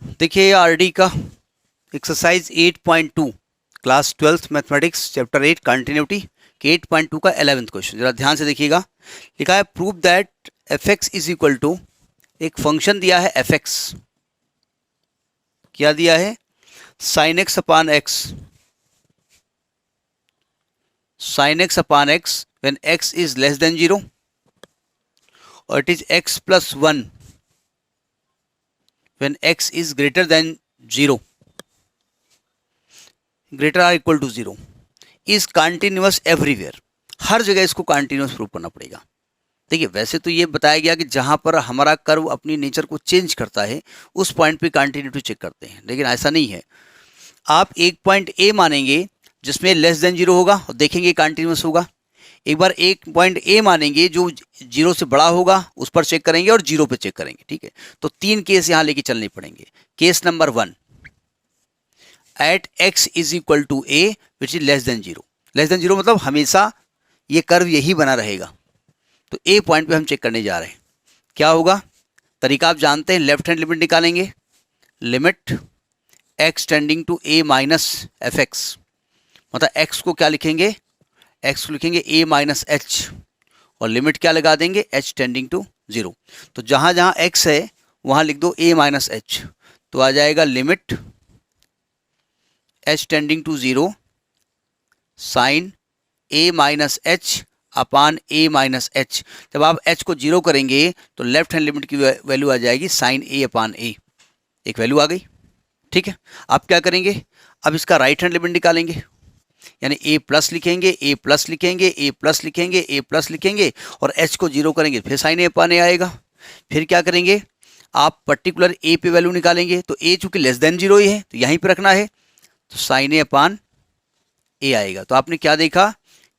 देखिए आरडी का exercise 8.2 class 12th mathematics chapter 8 continuity के 8.2 का 11th क्वेश्चन जरा ध्यान से देखिएगा। लिखा है prove that F X is equal to, एक फंक्शन दिया है एफ एक्स, क्या दिया है, sine X upon X, sine X upon X when X is less than 0 और it is X plus 1 when X is greater than 0, greater or equal to 0, is continuous everywhere. हर जगह इसको continuous prove करना पड़ेगा। देखिए वैसे तो ये बताया गया कि जहां पर हमारा कर्व अपनी नेचर को चेंज करता है उस पॉइंट पे कंटिन्यूटी चेक करते हैं, लेकिन ऐसा नहीं है। आप एक पॉइंट ए मानेंगे जिसमें लेस देन 0 होगा और देखेंगे कंटिन्यूअस होगा। एक बार एक पॉइंट ए मानेंगे जो 0 से बड़ा होगा, उस पर चेक करेंगे और 0 पे चेक करेंगे। ठीक है, तो 3 केस यहाँ लेके चलने पड़ेंगे। Case number 1, at x is equal to A which is less than 0। Less than 0 मतलब हमेशा ये कर्व यही बना रहेगा। तो ए पॉइंट पे हम चेक करने जा रहे हैं। क्या होगा, तरीका आप जानते हैं, लेफ्ट हैंड लिमिट निकालेंगे, limit x tending to A minus F x, मतलब एक्स को क्या लिखेंगे, एक्स को लिखेंगे ए माइनस एच और लिमिट क्या लगा देंगे, एच टेंडिंग टू 0। तो जहाँ जहाँ एक्स है वहाँ लिख दो ए माइनस एच, तो आ जाएगा limit H tending to 0 sine A minus H upon A minus H. जब आप एच को 0 करेंगे तो लेफ्ट हैंड लिमिट की वैल्यू आ जाएगी साइन ए अपान ए, एक वैल्यू आ गई। ठीक है, आप क्या करेंगे, अब इसका राइट हैंड लिमिट निकालेंगे, यानी ए प्लस लिखेंगे, ए प्लस लिखेंगे, ए प्लस लिखेंगे, ए प्लस लिखेंगे और एच को 0 करेंगे, फिर साइन ए अपान ए आएगा। फिर क्या करेंगे, आप पर्टिकुलर ए पे वैल्यू निकालेंगे, तो ए चूंकि लेस देन 0 ही है तो यहीं पे रखना है, तो साइन ए अपान ए आएगा। तो आपने क्या देखा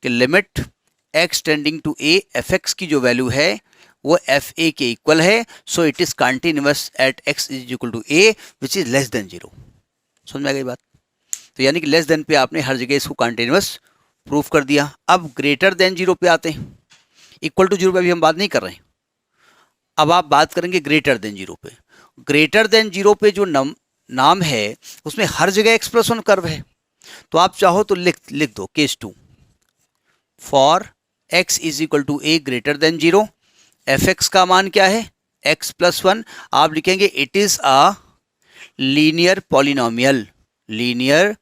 कि limit x tending to A, F x की जो वैल्यू है वो एफ ए के इक्वल है, so it is continuous at x is equal to A which is less than 0। समझ में आ गई बात। तो यानी कि लेस देन पे आपने हर जगह इसको कंटिन्यूअस प्रूफ कर दिया। अब ग्रेटर देन 0 पे आते हैं, इक्वल टू 0 पे अभी हम बात नहीं कर रहे हैं, अब आप बात करेंगे ग्रेटर देन 0 पे। ग्रेटर देन 0 पे जो नाम है उसमें हर जगह एक्स प्लस 1 कर्व है, तो आप चाहो तो लिख दो case 2, for x is equal to A greater than 0, F x का मान क्या है, एक्स प्लस 1। आप लिखेंगे it is a linear polynomial, linear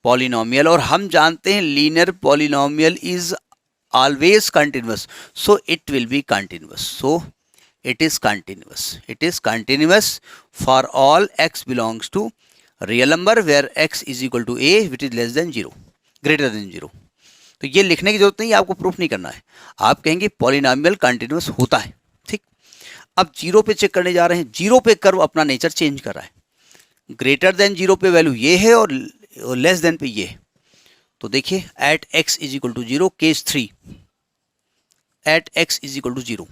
polynomial, और हम जानते हैं linear polynomial is always continuous, so it will be continuous, so it is continuous, it is continuous for all x belongs to real number where x is equal to a which is less than 0, greater than 0। तो ये लिखने की जरूरत नहीं है, आपको proof नहीं करना है, आप कहेंगे पॉलिनोमियल कंटिन्यूअस होता है। ठीक, अब 0 पे चेक करने जा रहे हैं। 0 पे कर्व अपना नेचर चेंज कर रहा है, ग्रेटर देन 0 पे वैल्यू ये है और लेस देन पे ये है। तो देखिए at x is equal to 0, case 3, at x is equal to 0,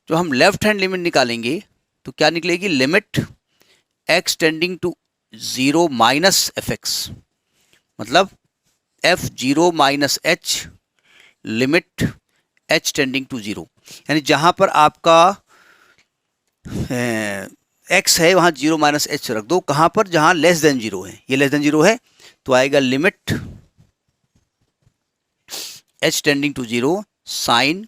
जो हम लेफ्ट हैंड लिमिट निकालेंगे तो क्या निकलेगी, limit x tending to 0 minus F x, मतलब F 0 minus H, limit H tending to 0, यानी जहां पर आपका एक्स है वहां 0 माइनस एच रख दो, कहां पर, जहां लेस देन 0 है, ये लेस देन 0 है, तो आएगा limit H tending to 0 sine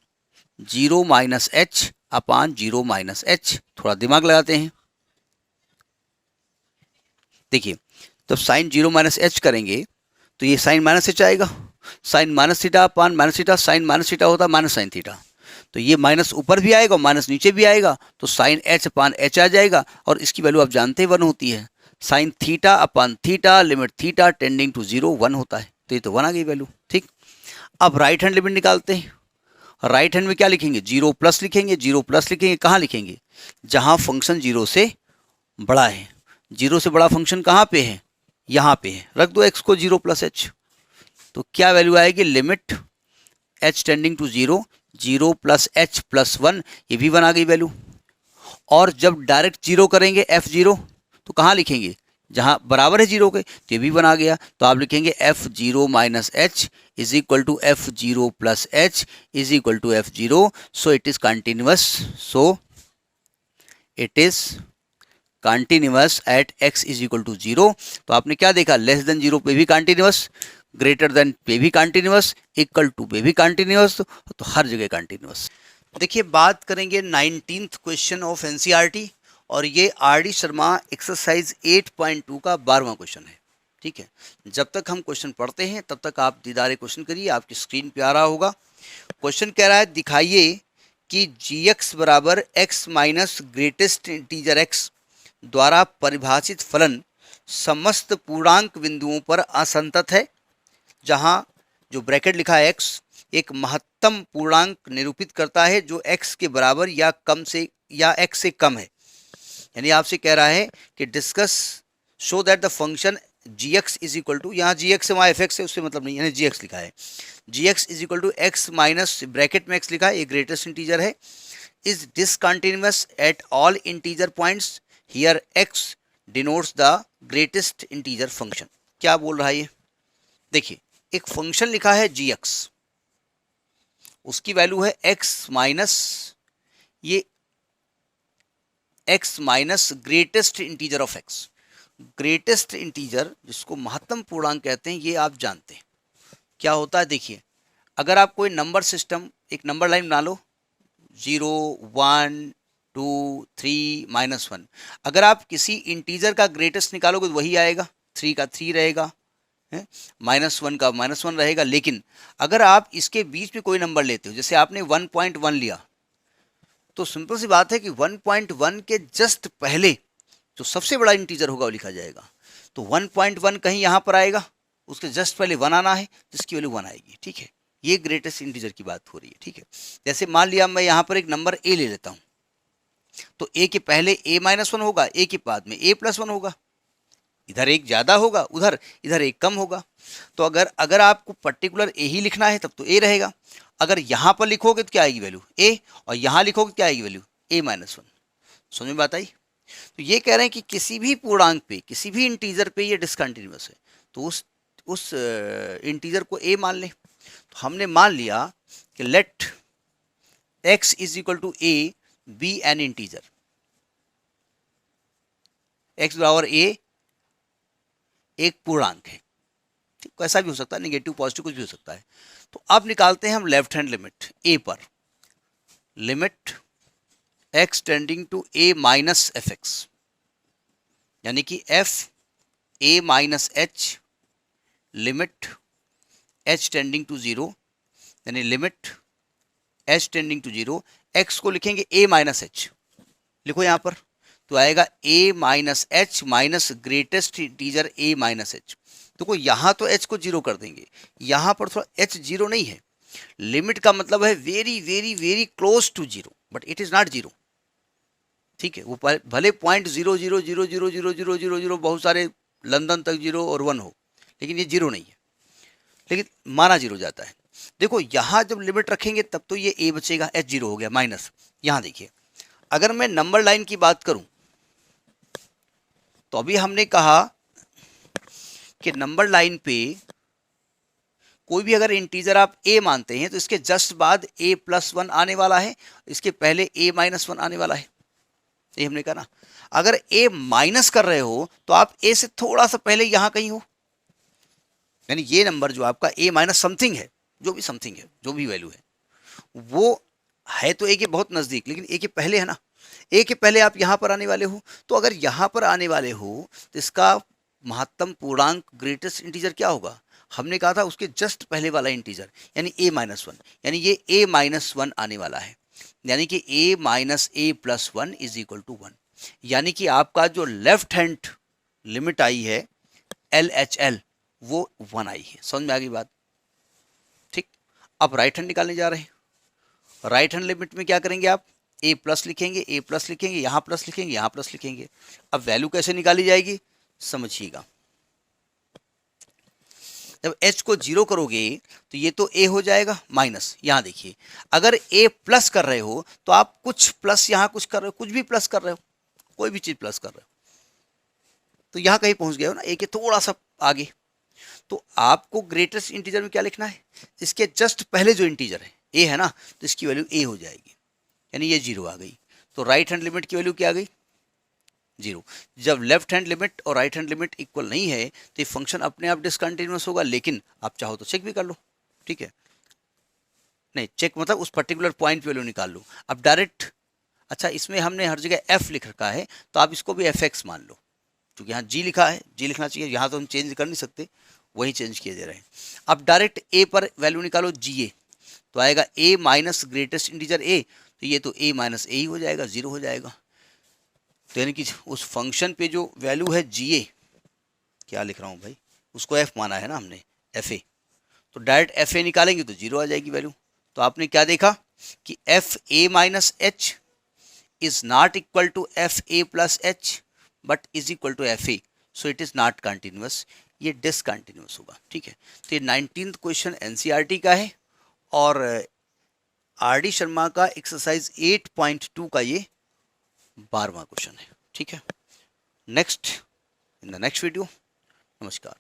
0 minus H upon 0 minus h. थोड़ा दिमाग लगाते हैं, देखिए जब साइन 0 माइनस एच करेंगे तो ये साइन माइनस एच आएगा, sine minus theta upon minus theta, sine minus theta होता है माइनस साइन थीटा, तो ये माइनस ऊपर भी आएगा माइनस नीचे भी आएगा, तो साइन एच अपान एच आ जाएगा, और इसकी वैल्यू आप जानते हैं 1 होती है, sine theta upon theta, limit theta tending to 0 1 होता है, तो ये तो 1 आ गई वैल्यू। ठीक, अब राइट हैंड लिमिट निकालते हैं। राइट हैंड में क्या लिखेंगे, 0 प्लस लिखेंगे, 0 प्लस लिखेंगे, कहाँ लिखेंगे, जहां फंक्शन 0 से बड़ा है। 0 से बड़ा फंक्शन कहाँ पे है, यहाँ पे है, रख दो एक्स को 0 प्लस एच, तो क्या वैल्यू आएगी, limit H tending to 0, 0 plus h plus 1, ये भी 1 आ गई वैल्यू। और जब डायरेक्ट 0 करेंगे एफ 0, तो कहाँ लिखेंगे, जहाँ बराबर है 0 के, तो ये भी 1 आ गया, तो आप लिखेंगे f 0 minus h is equal to f 0 plus h is equal to f 0, so it is continuous, so it is continuous at x is equal to 0। तो आपने क्या देखा, लेस देन 0 पे भी कंटिन्यूअस, ग्रेटर देन पे भी continuous, equal to पे भी कंटिन्यूअस, तो हर जगह कंटिन्यूअस। देखिए बात करेंगे 19th क्वेश्चन ऑफ एनसीईआरटी, और ये आर डी शर्मा एक्सरसाइज 8.2 का 12वां क्वेश्चन है। ठीक है, जब तक हम क्वेश्चन पढ़ते हैं तब तक आप दीदारे क्वेश्चन करिए, आपकी स्क्रीन पे आ रहा होगा। क्वेश्चन कह रहा है दिखाइए कि gx बराबर x minus greatest integer x द्वारा परिभाषित फलन समस्त पूर्णांक बिंदुओं पर असंतत है, जहां जो ब्रैकेट लिखा है x एक महत्तम पूर्णांक निरूपित करता है जो x के बराबर या कम से या x से कम है। यानी आपसे कह रहा है कि discuss show that the function gx is equal to, यहाँ gx से वहाँ fx है उससे मतलब नहीं, यानी gx लिखा है, gx is equal to x minus bracket में x लिखा है, ये ग्रेटेस्ट इंटीजर है, is discontinuous at all integer points, here x denotes the greatest integer function. क्या बोल रहा है ये, देखिए एक फंक्शन लिखा है gx, उसकी वैल्यू है x माइनस, ये x minus greatest integer of x, greatest integer जिसको महत्तम पूर्णांक कहते हैं, ये आप जानते हैं क्या होता है। देखिए अगर आप कोई नंबर सिस्टम, एक नंबर लाइन बना लो 0 1 2 3 -1, अगर आप किसी इंटीजर का ग्रेटेस्ट निकालोगे तो वही आएगा, 3 का 3 रहेगा, -1 का -1 रहेगा। लेकिन अगर आप इसके बीच में कोई नंबर लेते हो, जैसे आपने 1.1 लिया, तो सिंपल सी बात है कि 1.1 के जस्ट पहले जो सबसे बड़ा इंटीजर होगा वो लिखा जाएगा। तो 1.1 कहीं यहाँ पर आएगा, उसके जस्ट पहले 1 आना है, जिसकी वैल्यू 1 आएगी। ठीक है, ये ग्रेटेस्ट इंटीजर की बात हो रही है। ठीक है, जैसे मान लिया मैं यहाँ पर एक नंबर a ले लेता हूँ, तो a के पहले a-1 होगा, a के बाद में a+1 होगा, इधर एक ज़्यादा होगा, उधर इधर एक कम होगा। तो अगर आपको पर्टिकुलर a ही लिखना है तब तो a रहेगा, अगर यहाँ पर लिखोगे तो क्या आएगी वैल्यू a, और यहाँ लिखोगे तो क्या आएगी वैल्यू a-1। समझ में बात आई। तो ये कह रहे हैं कि किसी भी पूर्णांक पे, किसी भी इंटीजर पे ये डिसकंटिन्यूअस है, तो उस इंटीजर को a मान लें। तो हमने मान लिया कि let x is equal to a be an integer, x बराबर a एक पूर्णांक है, ठीक, कैसा भी हो सकता है, नेगेटिव पॉजिटिव कुछ भी हो सकता है। तो अब निकालते हैं हम लेफ्ट हैंड लिमिट a पर, limit x tending to a minus F x, यानी कि f a minus h limit h tending to 0, यानी limit h tending to 0, x को लिखेंगे a माइनस h, लिखो यहाँ पर, तो आएगा a minus H minus greatest integer a minus H. तो यहाँ तो h को 0 कर देंगे, यहाँ पर थोड़ा h 0 नहीं है, लिमिट का मतलब है very very very close to 0, but it is not 0। ठीक है, वो भले 0.0000000 बहुत सारे लंदन तक 0 और 1 हो, लेकिन ये 0 नहीं है, लेकिन माना 0 जाता है। देखो यहाँ जब लिमिट रखेंगे तब तो ये a बचेगा, h 0 हो गया माइनस। यहाँ देखिए अगर मैं नंबर लाइन की बात करूं तो अभी हमने कहा कि नंबर लाइन पे कोई भी अगर इंटीजर आप a मानते हैं तो इसके जस्ट बाद a+1 आने वाला है, इसके पहले a-1 आने वाला है, ये हमने कहा ना। अगर a माइनस कर रहे हो तो आप a से थोड़ा सा पहले यहां कहीं हो, यानी ये नंबर जो आपका a माइनस समथिंग है, जो भी समथिंग है, जो भी वैल्यू है, वो है तो a के बहुत नजदीक, लेकिन a के पहले है ना, a के पहले आप यहां पर आने वाले हो। तो अगर यहां पर आने वाले हो तो इसका महत्तम पूर्णांक ग्रेटेस्ट इंटीजर क्या होगा, हमने कहा था उसके जस्ट पहले वाला इंटीजर, यानी a-1, यानी ये a-1 आने वाला है, यानी कि a-a+1 इज इक्वल टू 1, यानी कि आपका जो लेफ्ट हैंड लिमिट आई है LHL वो 1 आई है। समझ में आ गई बात, ठीक। अब राइट हैंड निकालने जा रहे हैं, राइट हैंड लिमिट में क्या करेंगे आप, a प्लस लिखेंगे, a प्लस लिखेंगे, यहाँ प्लस लिखेंगे, यहाँ प्लस लिखेंगे। अब वैल्यू कैसे निकाली जाएगी समझिएगा, जब h को 0 करोगे तो ये तो a हो जाएगा माइनस, यहाँ देखिए अगर a प्लस कर रहे हो तो आप कुछ प्लस यहाँ कुछ कर रहे हो, कुछ भी प्लस कर रहे हो, कोई भी चीज प्लस कर रहे हो, तो यहाँ कहीं पहुंच गए हो ना, a के थोड़ा सा आगे। तो आपको ग्रेटेस्ट इंटीजर में क्या लिखना है, इसके जस्ट पहले जो इंटीजर है a है ना, तो इसकी वैल्यू a हो जाएगी, यानी ये 0 आ गई। तो राइट हैंड लिमिट की वैल्यू क्या आ गई जीरो। जब लेफ्ट हैंड लिमिट और राइट हैंड लिमिट इक्वल नहीं है तो ये फंक्शन अपने आप डिसकंटिन्यूअस होगा, लेकिन आप चाहो तो चेक भी कर लो, ठीक है। नहीं चेक मतलब उस पर्टिकुलर पॉइंट पे वैल्यू निकाल लो। अब डायरेक्ट, अच्छा इसमें हमने हर जगह एफ लिख रखा है तो आप इसको भी एफ एक्स मान लो, क्योंकि यहाँ जी लिखा है, जी लिखना चाहिए, यहाँ तो हम चेंज कर नहीं सकते, वही चेंज किए दे रहे हैं। अब डायरेक्ट ए पर वैल्यू निकालो जी ए, तो आएगा ए माइनस ग्रेटेस्ट इंटीजर ए, तो ये तो ए माइनस ए ही हो जाएगा, जीरो हो जाएगा। तो यानी कि उस फंक्शन पे जो वैल्यू है जी ए, क्या लिख रहा हूँ भाई, उसको एफ माना है ना हमने, एफ ए, तो डायरेक्ट एफ ए निकालेंगे तो जीरो आ जाएगी वैल्यू। तो आपने क्या देखा कि f a minus h is not equal to f a plus h but is equal to f a, so it is not continuous, ये डिसकंटिन्यूअस होगा, ठीक है। तो ये 19th क्वेश्चन एनसीईआरटी का है और आर डी शर्मा का एक्सरसाइज 8.2 का ये 12वां क्वेश्चन है, ठीक है। Next in the next video, नमस्कार।